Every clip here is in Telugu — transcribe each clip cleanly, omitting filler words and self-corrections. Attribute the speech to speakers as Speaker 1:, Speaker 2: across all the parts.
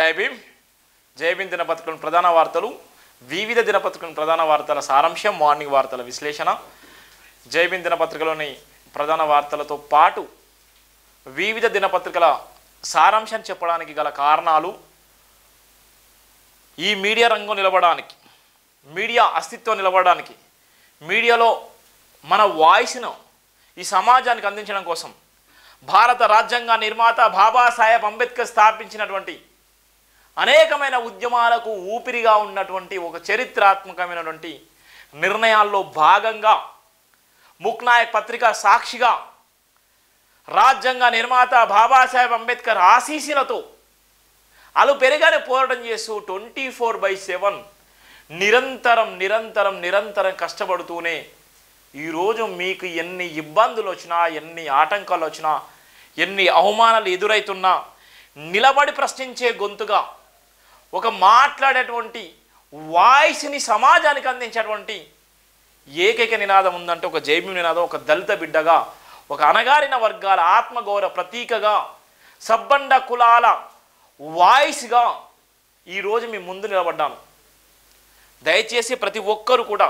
Speaker 1: జై భీమ్. జై భీమ్ దినపత్రికలోని ప్రధాన వార్తలు, వివిధ దినపత్రికలోని ప్రధాన వార్తల సారాంశం, మార్నింగ్ వార్తల విశ్లేషణ. జై భీమ్ దినపత్రికలోని ప్రధాన వార్తలతో పాటు వివిధ దినపత్రికల సారాంశం చెప్పడానికి గల కారణాలు, ఈ మీడియా రంగం నిలబడడానికి, మీడియా అస్తిత్వం నిలబడడానికి, మీడియాలో మన వాయిస్ను ఈ సమాజానికి అందించడం కోసం భారత రాజ్యాంగ నిర్మాత బాబాసాహెబ్ అంబేద్కర్ స్థాపించినటువంటి అనేకమైన ఉద్యమాలకు ఊపిరిగా ఉన్నటువంటి ఒక చరిత్రాత్మకమైనటువంటి నిర్ణయాల్లో భాగంగా ముక్నాయక్ పత్రిక సాక్షిగా రాజ్యాంగ నిర్మాత బాబాసాహెబ్ అంబేద్కర్ ఆశీస్సులతో అలు పెరగానే పోరాటం చేస్తూ 24/7 నిరంతరం కష్టపడుతూనే ఈరోజు మీకు ఎన్ని ఇబ్బందులు వచ్చినా, ఎన్ని ఆటంకాలు వచ్చినా, ఎన్ని అవమానాలు ఎదురైతున్నా నిలబడి ప్రశ్నించే గొంతుగా ఒక మాట్లాడేటువంటి వాయిస్ని సమాజానికి అందించేటువంటి ఏకైక నినాదం ఉందంటే ఒక జై భీమ్ నినాదం. ఒక దళిత బిడ్డగా, ఒక అణగారిన వర్గాల ఆత్మగౌరవ ప్రతీకగా, సబ్బండ కులాల వాయిస్గా ఈరోజు మీ ముందు నిలబడ్డాను. దయచేసి ప్రతి ఒక్కరు కూడా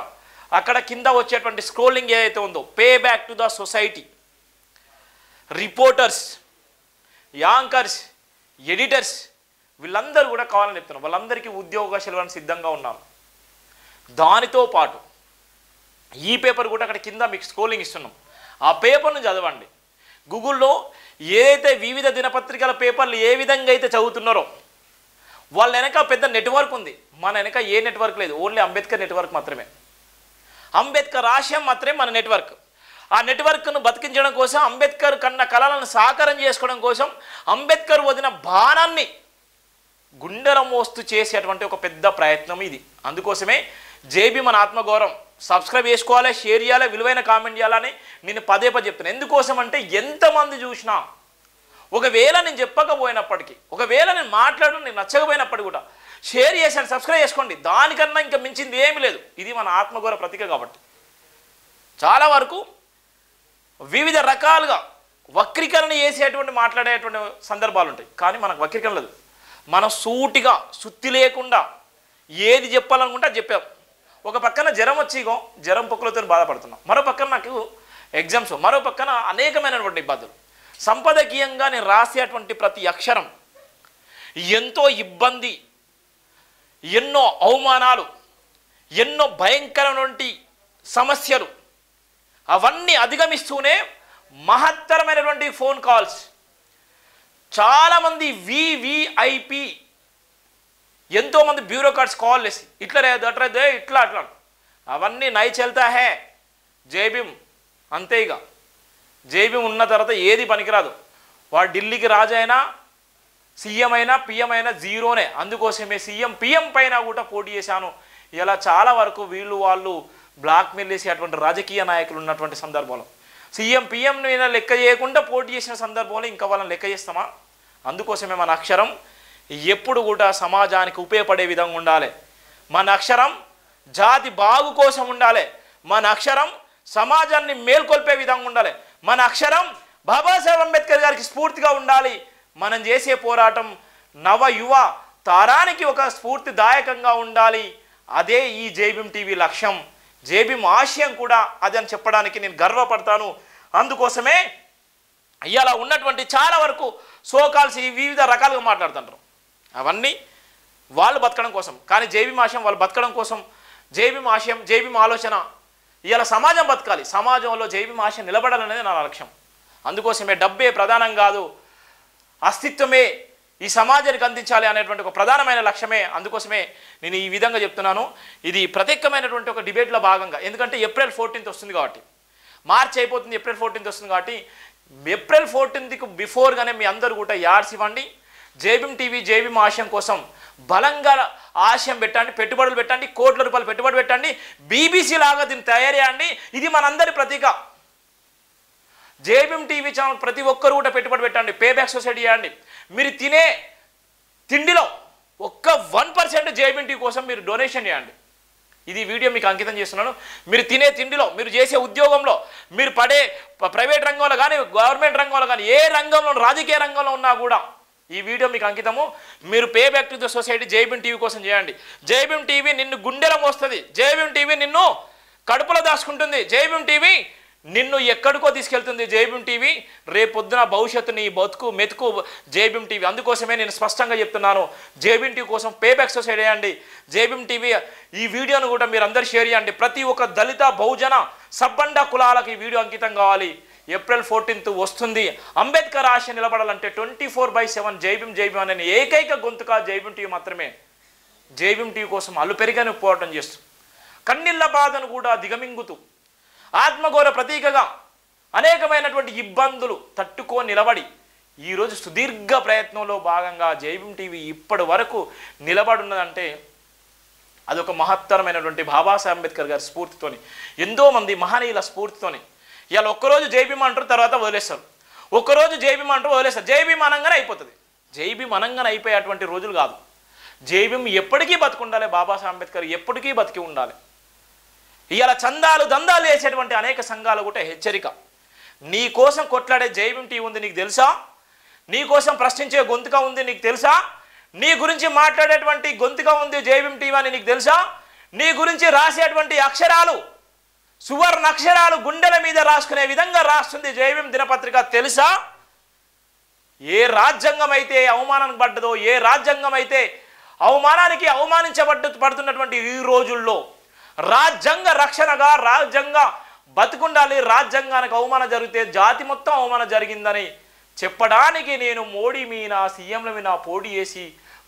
Speaker 1: అక్కడ కింద వచ్చేటువంటి స్క్రోలింగ్ ఏదైతే ఉందో, pay back to the society, reporters, anchors, editors వీళ్ళందరూ కూడా కావాలని చెప్తున్నారు. వాళ్ళందరికీ ఉద్యోగాలు ఇవ్వడానికి సిద్ధంగా ఉన్నాను. దానితో పాటు ఈ పేపర్ కూడా అక్కడ కింద మీకు స్క్రోలింగ్ ఇస్తున్నాం. ఆ పేపర్ను చదవండి. గూగుల్లో ఏదైతే వివిధ దినపత్రికల పేపర్లు ఏ విధంగా అయితే చదువుతున్నారో వాళ్ళ వెనక పెద్ద నెట్వర్క్ ఉంది. మన వెనక ఏ నెట్వర్క్ లేదు, ఓన్లీ అంబేద్కర్ నెట్వర్క్ మాత్రమే. అంబేద్కర్ ఆశయం మాత్రమే మన నెట్వర్క్. ఆ నెట్వర్క్ను బతికించడం కోసం, అంబేద్కర్ కన్న కళలను సాకారం చేసుకోవడం కోసం, అంబేద్కర్ వదిన బాణాన్ని గుండెల మోస్తూ చేసేటువంటి ఒక పెద్ద ప్రయత్నం ఇది. అందుకోసమే జై భీమ్ మన ఆత్మగౌరవం. సబ్స్క్రైబ్ చేసుకోవాలి, షేర్ చేయాలి, విలువైన కామెంట్ చేయాలని నేను పదే చెప్తున్నాను. ఎందుకోసం అంటే ఎంతమంది చూసినా, ఒకవేళ నేను చెప్పకపోయినప్పటికీ, ఒకవేళ నేను మాట్లాడడం నేను నచ్చకపోయినప్పటికీ కూడా షేర్ చేశాను, సబ్స్క్రైబ్ చేసుకోండి. దానికన్నా ఇంకా మించింది ఏమీ లేదు. ఇది మన ఆత్మగౌరవ ప్రతీక. కాబట్టి చాలా వరకు వివిధ రకాలుగా వక్రీకరణ చేసేటువంటి మాట్లాడేటువంటి సందర్భాలు ఉంటాయి. కానీ మనకు వక్రీకరణ లేదు. మనం సూటిగా, సుత్తి లేకుండా ఏది చెప్పాలనుకుంటే అది చెప్పాం. ఒక పక్కన జ్వరం జ్వరం పొక్కులతో బాధపడుతున్నాం, మరో పక్కన నాకు ఎగ్జామ్స్, మరో పక్కన అనేకమైనటువంటి ఇబ్బందులు. సంపాదకీయంగా నేను రాసేటువంటి ప్రతి అక్షరం ఎంతో ఇబ్బంది, ఎన్నో అవమానాలు, ఎన్నో భయంకరమైనటువంటి సమస్యలు, అవన్నీ అధిగమిస్తూనే మహత్తరమైనటువంటి ఫోన్ కాల్స్, చాలామంది వివిఐపి, ఎంతోమంది బ్యూరోక్రాట్స్ కాల్ చేసి ఇట్లా లేదు, అట్లా ఇట్లా అట్లా, అవన్నీ నై చల్తా హే జై భీమ్. అంతే. ఇక జై భీమ్ ఉన్న తర్వాత ఏది పనికిరాదు. వాడు ఢిల్లీకి రాజు అయినా, సీఎం అయినా, పిఎం అయినా జీరోనే. అందుకోసమే సీఎం పిఎం పైన కూడా పోటీ చేశాను. ఇలా చాలా వరకు వీళ్ళు వాళ్ళు బ్లాక్మెయిల్ చేసేటువంటి రాజకీయ నాయకులు ఉన్నటువంటి సందర్భంలో సీఎం పిఎం లెక్క చేయకుండా పోటీ చేసిన సందర్భంలో ఇంకా వాళ్ళని లెక్క చేస్తామా? అందుకోసమే మన అక్షరం ఎప్పుడు కూడా సమాజానికి ఉపయోగపడే విధంగా ఉండాలి. మన అక్షరం జాతి బాగు కోసం ఉండాలి. మన అక్షరం సమాజాన్ని మేల్కొల్పే విధంగా ఉండాలి. మన అక్షరం బాబాసాహెబ్ అంబేద్కర్ గారికి స్ఫూర్తిగా ఉండాలి. మనం చేసే పోరాటం నవ యువ తరానికి ఒక స్ఫూర్తిదాయకంగా ఉండాలి. అదే ఈ జై భీమ్ టీవీ లక్ష్యం. జై భీమ్ ఆశయం కూడా అది అని చెప్పడానికి నేను గర్వపడతాను. అందుకోసమే ఇవాళ ఉన్నటువంటి చాలా వరకు సోకాల్స్ ఈ వివిధ రకాలుగా మాట్లాడుతుంటారు. అవన్నీ వాళ్ళు బతకడం కోసం. కానీ జై భీమ్ ఆశయం వాళ్ళు బతకడం కోసం. జై భీమ్ ఆశయం, జై భీమ్ ఆలోచన ఇవాళ సమాజం బతకాలి. సమాజంలో జై భీమ్ ఆశయం నిలబడాలనేది నా లక్ష్యం. అందుకోసమే డబ్బే ప్రధానం కాదు, అస్తిత్వమే ఈ సమాజానికి అందించాలి అనేటువంటి ఒక ప్రధానమైన లక్ష్యమే. అందుకోసమే నేను ఈ విధంగా చెప్తున్నాను. ఇది ప్రత్యేకమైనటువంటి ఒక డిబేట్లో భాగంగా, ఎందుకంటే ఏప్రిల్ 14th వస్తుంది కాబట్టి, మార్చ్ అయిపోతుంది, ఏప్రిల్ 14th వస్తుంది కాబట్టి, ఏప్రిల్ 14th బిఫోర్గానే మీ అందరూ కూడా యాడ్స్ ఇవ్వండి. జై భీమ్ టీవీ జై భీమ్ ఆశయం కోసం బలంగా ఆశయం పెట్టండి, పెట్టుబడులు పెట్టండి, కోట్ల రూపాయలు పెట్టుబడి పెట్టండి, బీబీసీ లాగా దీన్ని తయారు చేయండి. ఇది మనందరి ప్రతీక. జై భీమ్ టీవీ ఛానల్ ప్రతి ఒక్కరు కూడా పెట్టుబడి పెట్టండి, పే బ్యాక్ సొసైటీ చేయండి. మీరు తినే తిండిలో ఒక్క 1% జై భీమ్ టీవీ కోసం మీరు డొనేషన్ చేయండి. ఇది వీడియో మీకు అంకితం చేస్తున్నాను. మీరు తినే తిండిలో, మీరు చేసే ఉద్యోగంలో, మీరు పడే ప్రైవేట్ రంగంలో కానీ, గవర్నమెంట్ రంగంలో కానీ, ఏ రంగంలో, రాజకీయ రంగంలో ఉన్నా కూడా ఈ వీడియో మీకు అంకితము. మీరు pay back to the society జై భీమ్ టీవీ కోసం చేయండి. జై భీమ్ టీవీ నిన్ను గుండెలో మోస్తుంది. జై భీమ్ టీవీ నిన్ను కడుపులో దాచుకుంటుంది. జై భీమ్ టీవీ నిన్ను ఎక్కడికో తీసుకెళ్తుంది. జై భీమ్ టీవీ రేపొద్దున భవిష్యత్తు నీ బతుకు మెతుకు జై భీమ్ టీవీ. అందుకోసమే నేను స్పష్టంగా చెప్తున్నాను, జై భీమ్ టీవీ కోసం పే బ్యాక్ సొసైటీ చేయండి. జై భీమ్ టీవీ ఈ వీడియోను కూడా మీరు అందరు షేర్ చేయండి. ప్రతి ఒక్క దళిత బహుజన సబ్బండ కులాలకు ఈ వీడియో అంకితం కావాలి. ఏప్రిల్ 14 వస్తుంది. అంబేద్కర్ ఆశ నిలబడాలంటే 24/7 జై భీమ్ అనే ఏకైక గొంతుక జై భీమ్ టీవీ మాత్రమే. జై భీమ్ టీవీ కోసం అల్లు పెరిగానే పోరాటం చేస్తూ కన్నీళ్ల బాధను కూడా దిగమింగుతూ ఆత్మగౌరవ ప్రతీకగా అనేకమైనటువంటి ఇబ్బందులు తట్టుకొని నిలబడి ఈరోజు సుదీర్ఘ ప్రయత్నంలో భాగంగా జై భీమ్ టీవీ ఇప్పటి వరకు నిలబడున్నదంటే అదొక మహత్తరమైనటువంటి బాబాసాహెబ్ అంబేద్కర్ గారి స్ఫూర్తితోని, ఎంతోమంది మహనీయుల స్ఫూర్తితోని. ఇవాళ ఒక్కరోజు జై భీమ్ అంటారు, తర్వాత వదిలేస్తారు. ఒక్కరోజు జై భీమ్ అంటారు, వదిలేస్తారు. జై భీమ్ అనంగానే అయిపోతుంది. జై భీమ్ అనంగానే అయిపోయేటువంటి రోజులు కాదు. జై భీమ్ ఎప్పటికీ బతుకుండాలి. బాబాసాహెబ్ అంబేద్కర్ ఎప్పటికీ బతికి ఉండాలి. ఇవాళ చందాలు దందాలు వేసేటువంటి అనేక సంఘాలు కూడా హెచ్చరిక. నీ కోసం కొట్లాడే జై భీమ్ టీవీ ఉంది నీకు తెలుసా? నీ కోసం ప్రశ్నించే గొంతుగా ఉంది నీకు తెలుసా? నీ గురించి మాట్లాడేటువంటి గొంతుగా ఉంది జై భీమ్ టీవీ అని నీకు తెలుసా? నీ గురించి రాసేటువంటి అక్షరాలు సువర్ణ అక్షరాలు గుండెల మీద రాసుకునే విధంగా రాస్తుంది జై భీమ్ దినపత్రిక తెలుసా? ఏ రాజ్యాంగం అయితే అవమానానికి పడ్డదో, ఏ రాజ్యాంగం అయితే అవమానానికి పడుతున్నటువంటి ఈ రోజుల్లో రాజ్యాంగ రక్షణగా రాజ్యాంగ బతుకుండాలి, రాజ్యాంగానికి అవమానం జరిగితే జాతి మొత్తం అవమానం జరిగిందని చెప్పడానికి నేను మోడీ మీద సీఎంల మీద పోటీ చేసి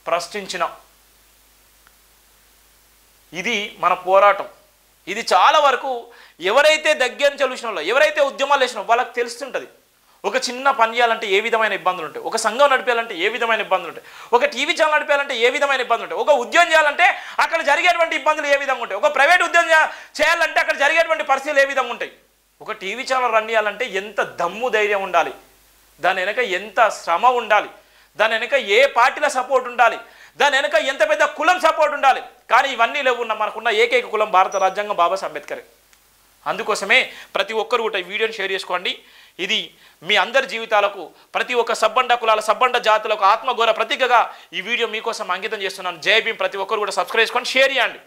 Speaker 1: ప్రశ్నించిన. ఇది మన పోరాటం. ఇది చాలా వరకు ఎవరైతే దగ్గర నుంచి చూసిన వాళ్ళు, ఎవరైతే ఉద్యమాలు వేసిన వాళ్ళకి తెలుస్తుంటుంది. ఒక చిన్న పని చేయాలంటే ఏ విధమైన ఇబ్బందులు ఉంటాయి, ఒక సంఘం నడిపేయాలంటే ఏ విధమైన ఇబ్బందులు ఉంటాయి, ఒక టీవీ ఛానల్ నడిపేయాలంటే ఏ విధమైన ఇబ్బందులు ఉంటాయి, ఒక ఉద్యోగం చేయాలంటే అక్కడ జరిగేటువంటి ఇబ్బందులు ఏ విధంగా ఉంటాయి, ఒక ప్రైవేట్ ఉద్యోగం చేయాలంటే అక్కడ జరిగేటువంటి పరిస్థితులు ఏ విధంగా ఉంటాయి, ఒక టీవీ ఛానల్ రన్ చేయాలంటే ఎంత దమ్ము ధైర్యం ఉండాలి, దాని వెనక ఎంత శ్రమ ఉండాలి, దాని వెనక ఏ పార్టీల సపోర్ట్ ఉండాలి, దాని వెనక ఎంత పెద్ద కులం సపోర్ట్ ఉండాలి. కానీ ఇవన్నీ లేవు. మనకున్న ఏకైక కులం భారత రాజ్యాంగం బాబాసాహెబ్ అంబేద్కర్. అందుకోసమే ప్రతి ఒక్కరు కూడా ఈ వీడియోని షేర్ చేసుకోండి. ఇది మీ అందరి జీవితాలకు, ప్రతి ఒక్క సబ్బండ కులాల సబ్బండ జాతులకు ఆత్మగౌరవ ప్రతీకగా ఈ వీడియో మీకోసం అంకితం చేస్తున్నాను. జై భీమ్. ప్రతి ఒక్కరు కూడా సబ్స్క్రైబ్ చేసుకోండి, షేర్ చేయండి.